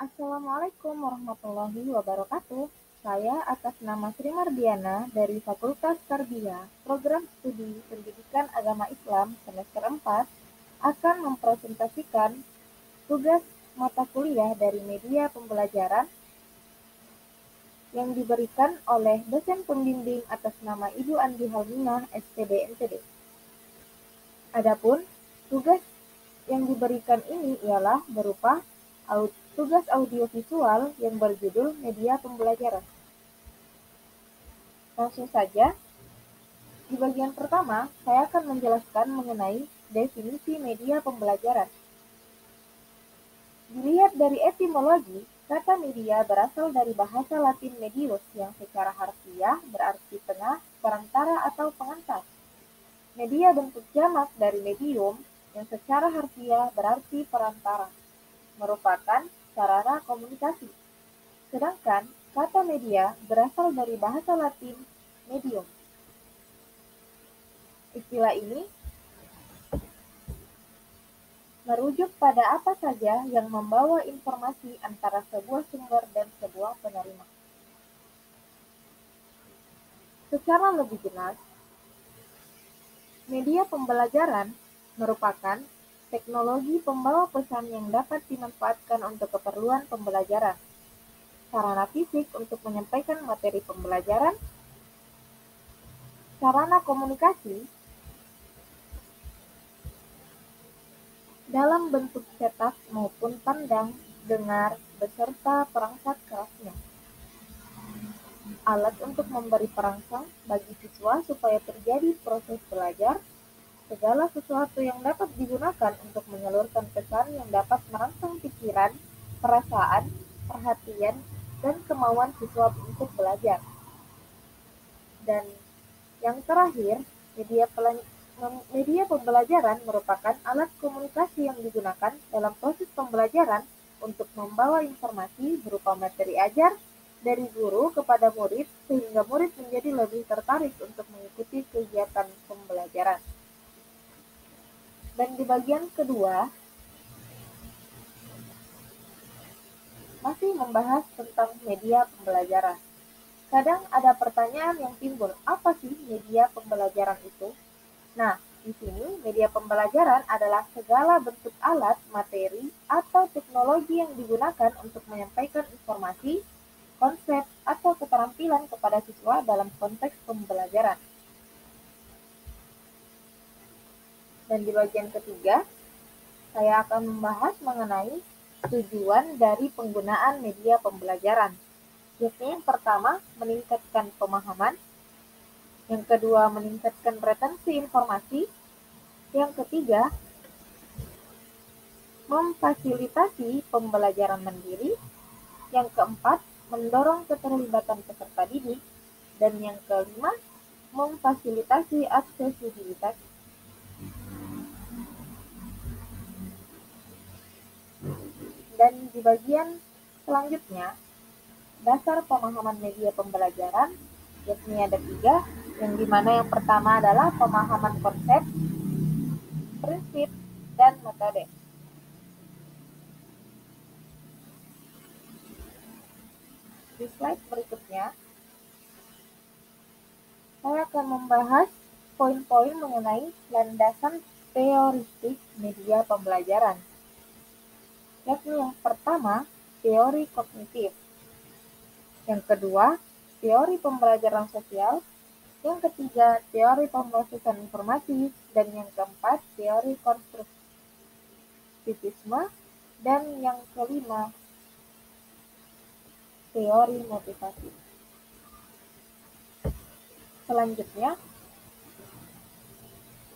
Assalamualaikum warahmatullahi wabarakatuh. Saya atas nama Sri Mardiana dari Fakultas Tarbiyah, Program Studi Pendidikan Agama Islam semester 4 akan mempresentasikan tugas mata kuliah dari media pembelajaran yang diberikan oleh dosen pembimbing atas nama Ibu Andi Halminah, SPD NTD. Adapun tugas yang diberikan ini ialah berupa tugas audiovisual yang berjudul media pembelajaran. Langsung saja, di bagian pertama, saya akan menjelaskan mengenai definisi media pembelajaran. Dilihat dari etimologi, kata media berasal dari bahasa Latin medius yang secara harfiah berarti tengah, perantara, atau pengantar. Media bentuk jamak dari medium yang secara harfiah berarti perantara, merupakan sarana komunikasi. Sedangkan kata media berasal dari bahasa Latin medium. Istilah ini merujuk pada apa saja yang membawa informasi antara sebuah sumber dan sebuah penerima. Secara lebih jelas, media pembelajaran merupakan teknologi pembawa pesan yang dapat dimanfaatkan untuk keperluan pembelajaran, sarana fisik untuk menyampaikan materi pembelajaran, sarana komunikasi dalam bentuk cetak maupun pandang, dengar, beserta perangkat kerasnya. Alat untuk memberi perangsang bagi siswa supaya terjadi proses belajar, segala sesuatu yang dapat digunakan untuk menyalurkan pesan yang dapat merangsang pikiran, perasaan, perhatian, dan kemauan siswa untuk belajar. Dan yang terakhir, media pembelajaran merupakan alat komunikasi yang digunakan dalam proses pembelajaran untuk membawa informasi berupa materi ajar dari guru kepada murid sehingga murid menjadi lebih tertarik untuk mengikuti kegiatan pembelajaran. Dan di bagian kedua, masih membahas tentang media pembelajaran. Kadang ada pertanyaan yang timbul, apa sih media pembelajaran itu? Nah, di sini media pembelajaran adalah segala bentuk alat, materi, atau teknologi yang digunakan untuk menyampaikan informasi, konsep, atau keterampilan kepada siswa dalam konteks pembelajaran. Dan di bagian ketiga, saya akan membahas mengenai tujuan dari penggunaan media pembelajaran. Yakni yang pertama, meningkatkan pemahaman. Yang kedua, meningkatkan retensi informasi. Yang ketiga, memfasilitasi pembelajaran mandiri. Yang keempat, mendorong keterlibatan peserta didik. Dan yang kelima, memfasilitasi aksesibilitas. Dan di bagian selanjutnya, dasar pemahaman media pembelajaran, yakni ada 3, yang dimana yang pertama adalah pemahaman konsep, prinsip, dan metode. Di slide berikutnya, saya akan membahas poin-poin mengenai landasan teoristik media pembelajaran. Yakni yang pertama, teori kognitif. Yang kedua, teori pembelajaran sosial. Yang ketiga, teori pemrosesan informasi. Dan yang keempat, teori konstruktivisme. Dan yang kelima, teori motivasi. Selanjutnya,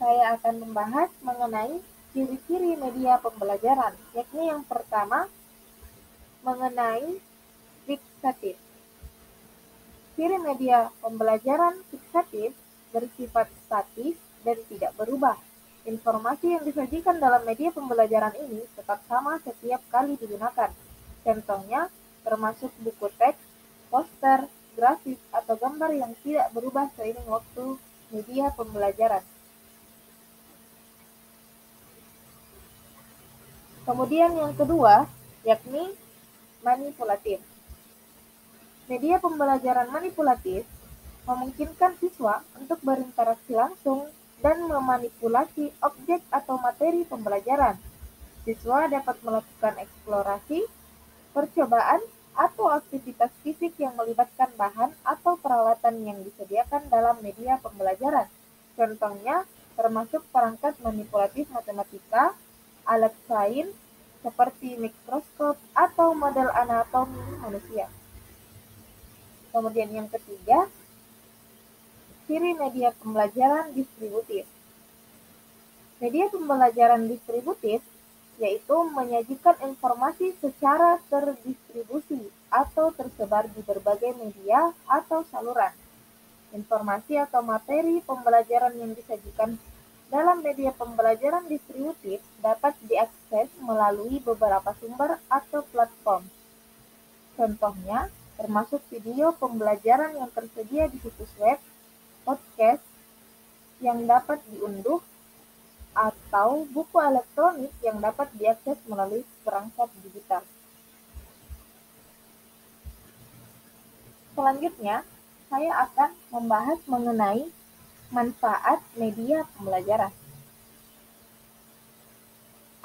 saya akan membahas mengenai ciri-ciri media pembelajaran, yakni yang pertama, mengenai fiksatif. Ciri media pembelajaran fiksatif bersifat statis dan tidak berubah. Informasi yang disajikan dalam media pembelajaran ini tetap sama setiap kali digunakan. Contohnya, termasuk buku teks, poster, grafis, atau gambar yang tidak berubah seiring waktu media pembelajaran. Kemudian yang kedua, yakni manipulatif. Media pembelajaran manipulatif memungkinkan siswa untuk berinteraksi langsung dan memanipulasi objek atau materi pembelajaran. Siswa dapat melakukan eksplorasi, percobaan, atau aktivitas fisik yang melibatkan bahan atau peralatan yang disediakan dalam media pembelajaran. Contohnya, termasuk perangkat manipulatif matematika, alat sains seperti mikroskop atau model anatomi manusia. Kemudian yang ketiga, ciri media pembelajaran distributif. Media pembelajaran distributif yaitu menyajikan informasi secara terdistribusi atau tersebar di berbagai media atau saluran. Informasi atau materi pembelajaran yang disajikan dalam media pembelajaran distributif dapat diakses melalui beberapa sumber atau platform. Contohnya, termasuk video pembelajaran yang tersedia di situs web, podcast yang dapat diunduh, atau buku elektronik yang dapat diakses melalui perangkat digital. Selanjutnya, saya akan membahas mengenai manfaat media pembelajaran.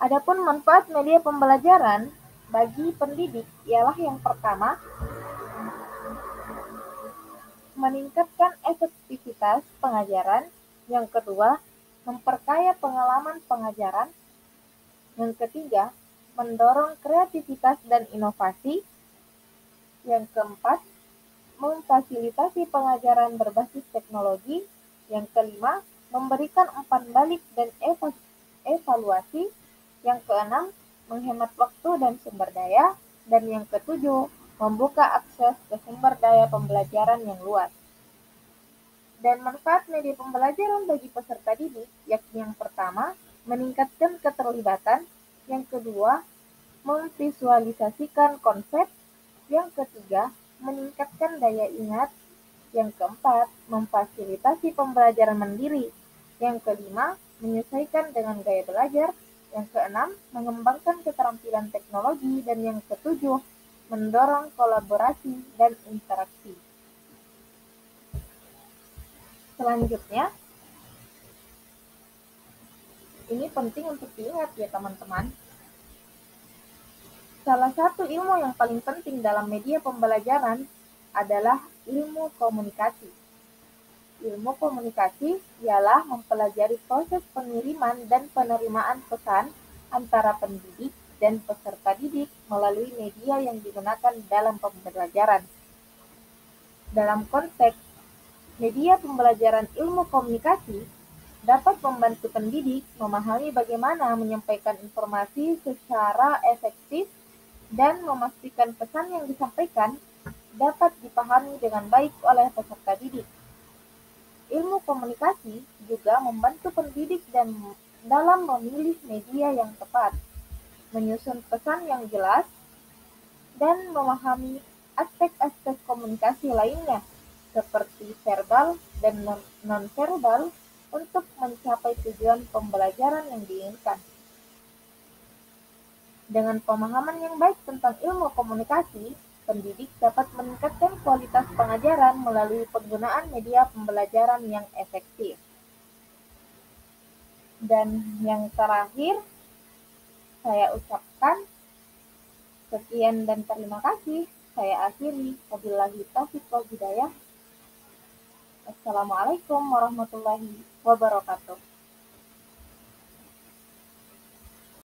Adapun manfaat media pembelajaran bagi pendidik ialah yang pertama, meningkatkan efektivitas pengajaran, yang kedua, memperkaya pengalaman pengajaran, yang ketiga, mendorong kreativitas dan inovasi, yang keempat, memfasilitasi pengajaran berbasis teknologi, yang kelima, memberikan umpan balik dan evaluasi, yang keenam, menghemat waktu dan sumber daya, dan yang ketujuh, membuka akses ke sumber daya pembelajaran yang luas. Dan manfaat media pembelajaran bagi peserta didik, yakni yang pertama, meningkatkan keterlibatan, yang kedua, memvisualisasikan konsep, yang ketiga, meningkatkan daya ingat, yang keempat, memfasilitasi pembelajaran mandiri, yang kelima, menyesuaikan dengan gaya belajar, yang keenam, mengembangkan keterampilan teknologi, dan yang ketujuh, mendorong kolaborasi dan interaksi. Selanjutnya, ini penting untuk diingat ya teman-teman. Salah satu ilmu yang paling penting dalam media pembelajaran adalah ilmu komunikasi. Ilmu komunikasi ialah mempelajari proses pengiriman dan penerimaan pesan antara pendidik dan peserta didik melalui media yang digunakan dalam pembelajaran. Dalam konteks media pembelajaran ilmu komunikasi dapat membantu pendidik memahami bagaimana menyampaikan informasi secara efektif dan memastikan pesan yang disampaikan dapat dipahami dengan baik oleh peserta didik. Ilmu komunikasi juga membantu pendidik dalam memilih media yang tepat, menyusun pesan yang jelas, dan memahami aspek-aspek komunikasi lainnya seperti verbal dan non-verbal untuk mencapai tujuan pembelajaran yang diinginkan. Dengan pemahaman yang baik tentang ilmu komunikasi, pendidik dapat meningkatkan kualitas pengajaran melalui penggunaan media pembelajaran yang efektif. Dan yang terakhir, saya ucapkan sekian dan terima kasih. Saya akhiri. Wabillahi taufiq wal hidayah. Assalamualaikum warahmatullahi wabarakatuh.